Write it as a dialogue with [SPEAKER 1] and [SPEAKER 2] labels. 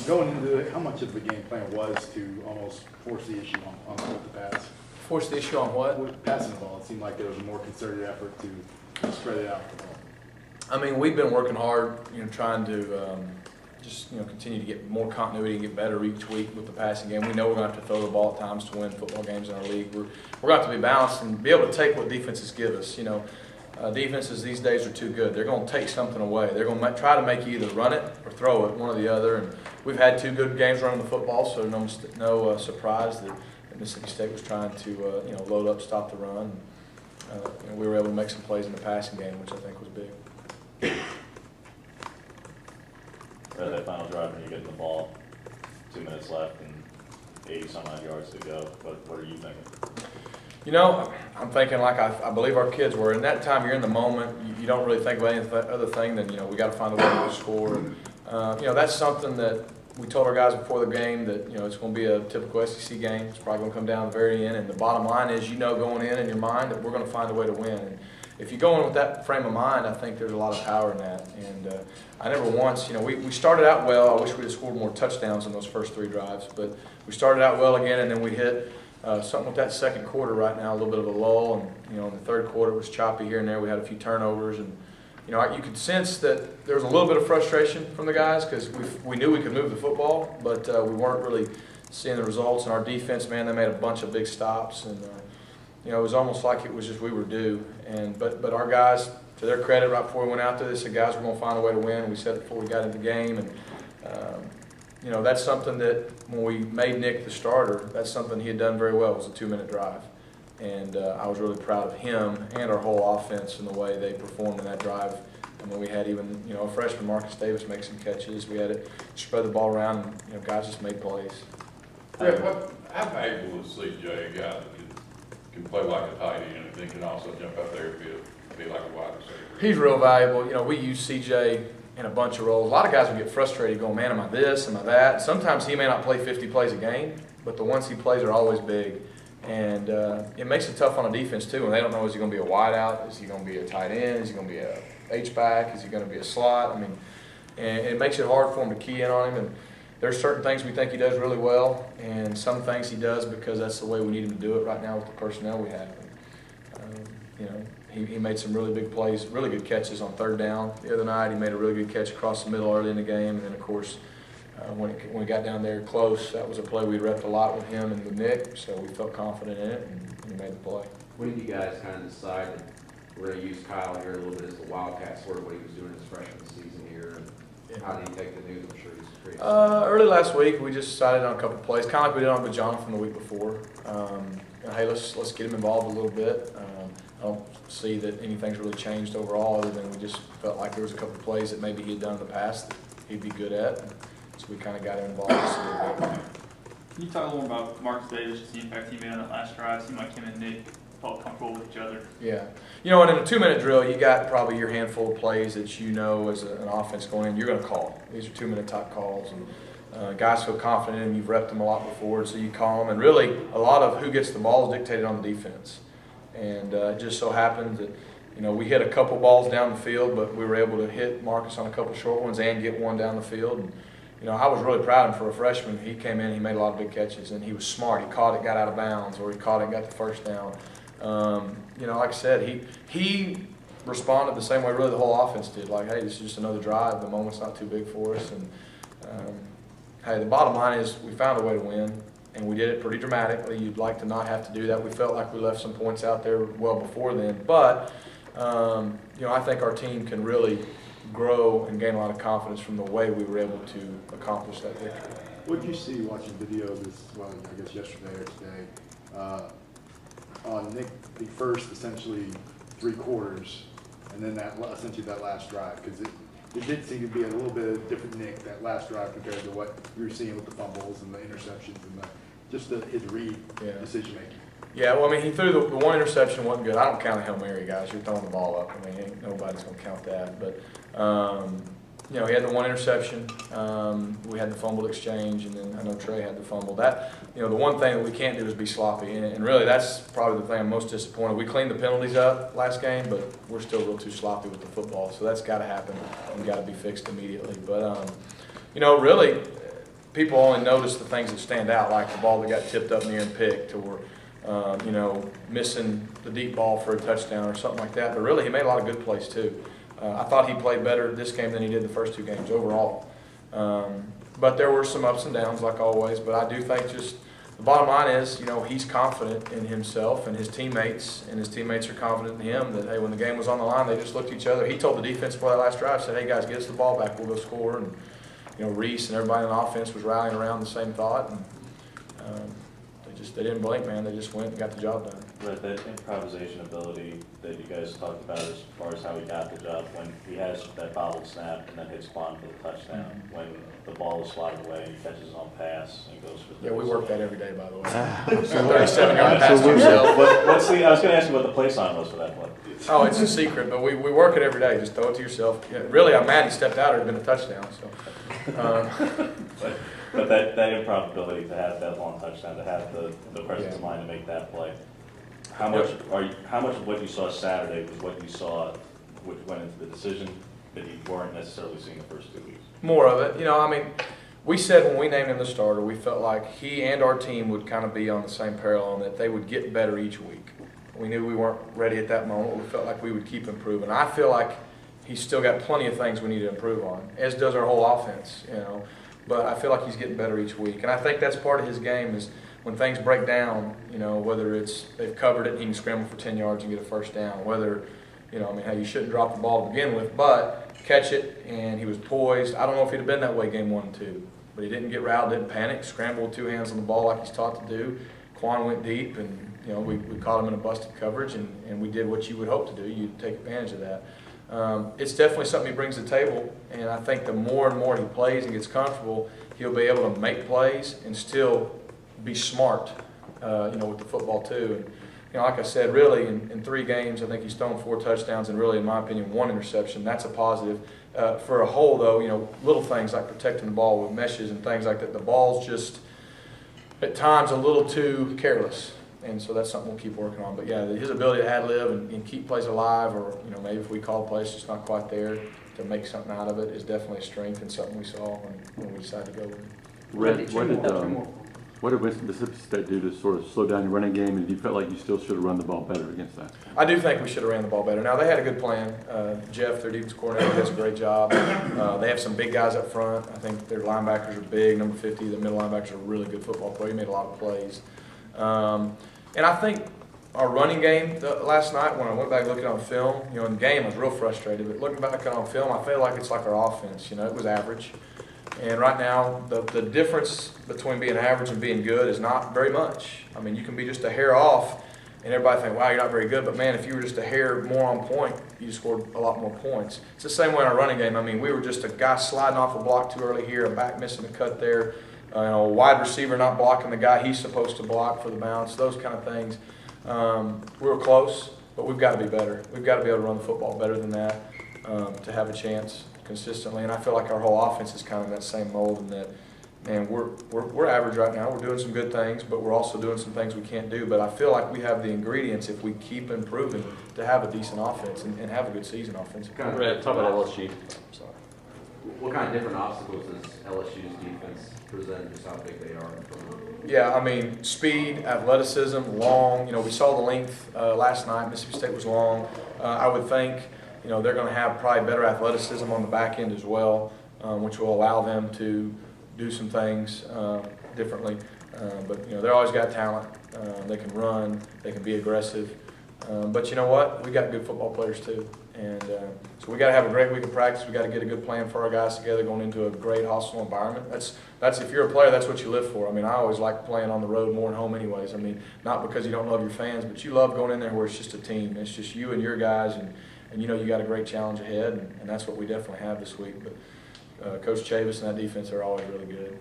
[SPEAKER 1] Going into it, how much of the game plan was to almost force the issue on the pass?
[SPEAKER 2] Force the issue on what?
[SPEAKER 1] With passing the ball, it seemed like there was a more concerted effort to spread it out the ball.
[SPEAKER 2] I mean, we've been working hard, trying to just continue to get more continuity and get better each week with the passing game. We know we're going to have to throw the ball at times to win football games in our league. We're going to have to be balanced and be able to take what defenses give us. Defenses these days are too good. They're going to take something away. They're going to try to make you either run it or throw it, one or the other. And we've had 2 good games running the football, so no surprise that Mississippi State was trying to load up, stop the run. We were able to make some plays in the passing game, which I think was big.
[SPEAKER 3] Or that final drive when you get the ball, 2 minutes left and 80-some-odd yards to go. What are you thinking?
[SPEAKER 2] I'm thinking like I believe our kids were. In that time, you're in the moment. You don't really think about any other thing than we got to find a way to score. That's something that we told our guys before the game that it's going to be a typical SEC game. It's probably going to come down to the very end. And the bottom line is going in your mind that we're going to find a way to win. And if you go in with that frame of mind, I think there's a lot of power in that. And I never once, we started out well. I wish we'd have scored more touchdowns in those first 3 drives, but we started out well again, and then we hit something with that second quarter right now, a little bit of a lull. And in the third quarter it was choppy here and there. We had a few turnovers, and you could sense that there was a little bit of frustration from the guys because we knew we could move the football, but we weren't really seeing the results. And our defense, man, they made a bunch of big stops, and it was almost like it was just we were due. But our guys, to their credit, right before we went out there, they said, guys, we're going to find a way to win. We said it before we got into the game. And, that's something that when we made Nick the starter, that's something he had done very well, was a 2-minute drive. And I was really proud of him and our whole offense and the way they performed in that drive. I mean, we had even, a freshman, Marcus Davis, make some catches. We had it spread the ball around, and, guys just made plays.
[SPEAKER 4] How valuable is CJ, a guy that can play like a tight end and then can also jump out there and be like a wide receiver?
[SPEAKER 2] He's real valuable. We use CJ in a bunch of roles. A lot of guys will get frustrated going, man, am I this, am I that? Sometimes he may not play 50 plays a game, but the ones he plays are always big. And it makes it tough on a defense, too, when they don't know, is he going to be a wideout? Is he going to be a tight end? Is he going to be a H-back? Is he going to be a slot? I mean, and it makes it hard for him to key in on him. And there's certain things we think he does really well, and some things he does because that's the way we need him to do it right now with the personnel we have. He made some really big plays, really good catches on 3rd down the other night. He made a really good catch across the middle early in the game, and then, of course, when we got down there close, that was a play we repped a lot with him and with Nick, so we felt confident in it, and he made the play.
[SPEAKER 5] When did you guys kind of decide that we're going to use Kyle here a little bit as the Wildcat, sort of what he was doing his freshman season here, and how did he take the news? I'm sure he's pretty
[SPEAKER 2] early last week, we just decided on a couple of plays, kind of like we did on with Jonathan the week before. Hey, let's get him involved a little bit. I don't see that anything's really changed overall, other than we just felt like there was a couple of plays that maybe he had done in the past that he'd be good at. So we kind of got him involved just a little bit.
[SPEAKER 6] Can you talk a little about Marcus Davis, just the impact he made on that last drive? It seemed like him and Nick felt comfortable with each other.
[SPEAKER 2] Yeah. And in a 2-minute drill, you got probably your handful of plays that as an offense going in, you're going to call. These are 2-minute type calls. And guys feel confident in them. You've repped them a lot before, so you call them. And really, a lot of who gets the ball is dictated on the defense. And it just so happens that, we hit a couple balls down the field, but we were able to hit Marcus on a couple short ones and get one down the field. And, I was really proud of him for a freshman. He came in, he made a lot of big catches, and he was smart. He caught it, got out of bounds, or he caught it and got the first down. Like I said, he responded the same way really the whole offense did. Like, hey, this is just another drive. The moment's not too big for us. And, hey, the bottom line is we found a way to win. And we did it pretty dramatically. You'd like to not have to do that. We felt like we left some points out there well before then. But, I think our team can really grow and gain a lot of confidence from the way we were able to accomplish that victory.
[SPEAKER 1] What did you see watching video I guess yesterday or today, on Nick, the first essentially 3 quarters, and then essentially that last drive? Because it did seem to be a little bit of different Nick, that last drive, compared to what you were seeing with the fumbles and the interceptions and his read decision making.
[SPEAKER 2] Yeah, well, he threw the one interception, wasn't good. I don't count a Hail Mary, guys. You're throwing the ball up. Ain't nobody's going to count that. But, he had the one interception. We had the fumble exchange, and then I know Trey had the fumble. The one thing that we can't do is be sloppy. And really, that's probably the thing I'm most disappointed. We cleaned the penalties up last game, but we're still a little too sloppy with the football. So that's got to happen and got to be fixed immediately. But, really, people only notice the things that stand out, like the ball that got tipped up near and picked, or you know, missing the deep ball for a touchdown or something like that. But really, he made a lot of good plays too. I thought he played better this game than he did the first 2 games overall. But there were some ups and downs, like always. But I do think just the bottom line is, you know, he's confident in himself and his teammates are confident in him that, hey, when the game was on the line, they just looked at each other. He told the defense before that last drive, said, hey, guys, get us the ball back, we'll go score. And, you know, Reese and everybody in the offense was rallying around the same thought. And they didn't blink, man. They just went and got the job done.
[SPEAKER 3] Rhett, that improvisation ability that you guys talked about as far as how he got the job, when he has that bobbled snap and then hits Quan for the touchdown, when the ball is slotted away and he catches his own pass and goes for the
[SPEAKER 2] Yeah, we work that every day, by the way.
[SPEAKER 7] So
[SPEAKER 2] 37-yard pass to yourself.
[SPEAKER 3] I was going to ask you what the play sign was for that play.
[SPEAKER 2] Oh, it's a secret, but we work it every day. Just throw it to yourself. Yeah, really, I'm mad he stepped out. It would have been a touchdown. So.
[SPEAKER 3] But that improbability to have that long touchdown, to have the presence of mind to make that play. How much of what you saw Saturday was what you saw, which went into the decision that you weren't necessarily seeing the first 2 weeks?
[SPEAKER 2] More of it. You know, I mean, we said when we named him the starter, we felt like he and our team would kind of be on the same parallel and that they would get better each week. We knew we weren't ready at that moment. We felt like we would keep improving. I feel like he's still got plenty of things we need to improve on, as does our whole offense, you know. But I feel like he's getting better each week. And I think that's part of his game is when things break down, you know, whether it's they've covered it and he can scramble for 10 yards and get a first down, whether, you know, I mean, how you shouldn't drop the ball to begin with, but catch it and he was poised. I don't know if he'd have been that way game 1 and 2, but he didn't get riled, didn't panic, scrambled with 2 hands on the ball like he's taught to do. Quan went deep and, you know, we caught him in a busted coverage and we did what you would hope to do. You'd take advantage of that. It's definitely something he brings to the table, and I think the more and more he plays and gets comfortable, he'll be able to make plays and still be smart, you know, with the football too. And, you know, like I said, really in 3 games, I think he's thrown 4 touchdowns and really, in my opinion, 1 interception. That's a positive. For a whole, though, you know, little things like protecting the ball with meshes and things like that, the ball's just at times a little too careless. And so that's something we'll keep working on. But yeah, his ability to ad-lib and keep plays alive, or, you know, maybe if we call a play it's just not quite there, to make something out of it is definitely a strength and something we saw when we decided to go with him.
[SPEAKER 7] Rhett, what did Mississippi State do to sort of slow down your running game, and do you felt like you still should have run the ball better against that?
[SPEAKER 2] I do think we should have ran the ball better. Now, they had a good plan. Jeff, their defense coordinator, does a great job. They have some big guys up front. I think their linebackers are big. Number 50, the middle linebackers are a really good football player. He made a lot of plays. And I think our running game last night, when I went back looking on film, you know, in the game I was real frustrated, but looking back on film, I feel like it's like our offense. You know, it was average. And right now, the difference between being average and being good is not very much. I mean, you can be just a hair off, and everybody think, wow, you're not very good. But, man, if you were just a hair more on point, you scored a lot more points. It's the same way in our running game. I mean, we were just a guy sliding off a block too early here, a back missing a cut there, you know, a wide receiver not blocking the guy he's supposed to block for the bounce, those kind of things. We were close, but we've got to be better. We've got to be able to run the football better than that to have a chance consistently. And I feel like our whole offense is kind of in that same mold, in that, man, we're average right now. We're doing some good things, but we're also doing some things we can't do. But I feel like we have the ingredients, if we keep improving, to have a decent offense and have a good season offensively.
[SPEAKER 8] Talk about LSU.
[SPEAKER 2] Sorry.
[SPEAKER 5] What kind of different obstacles does LSU's defense present, just how big they are?
[SPEAKER 2] Yeah, I mean, speed, athleticism, long. You know, we saw the length last night. Mississippi State was long. I would think, you know, they're going to have probably better athleticism on the back end as well, which will allow them to do some things differently. But, you know, they're always got talent. They can run. They can be aggressive. But you know what? We got good football players too. And so we got to have a great week of practice. We got to get a good plan for our guys together going into a great hostile environment. That's if you're a player, that's what you live for. I mean, I always like playing on the road more than home anyways. I mean, not because you don't love your fans, but you love going in there where it's just a team. It's just you and your guys, and you know you got a great challenge ahead, and that's what we definitely have this week. But Coach Chavis and that defense are always really good.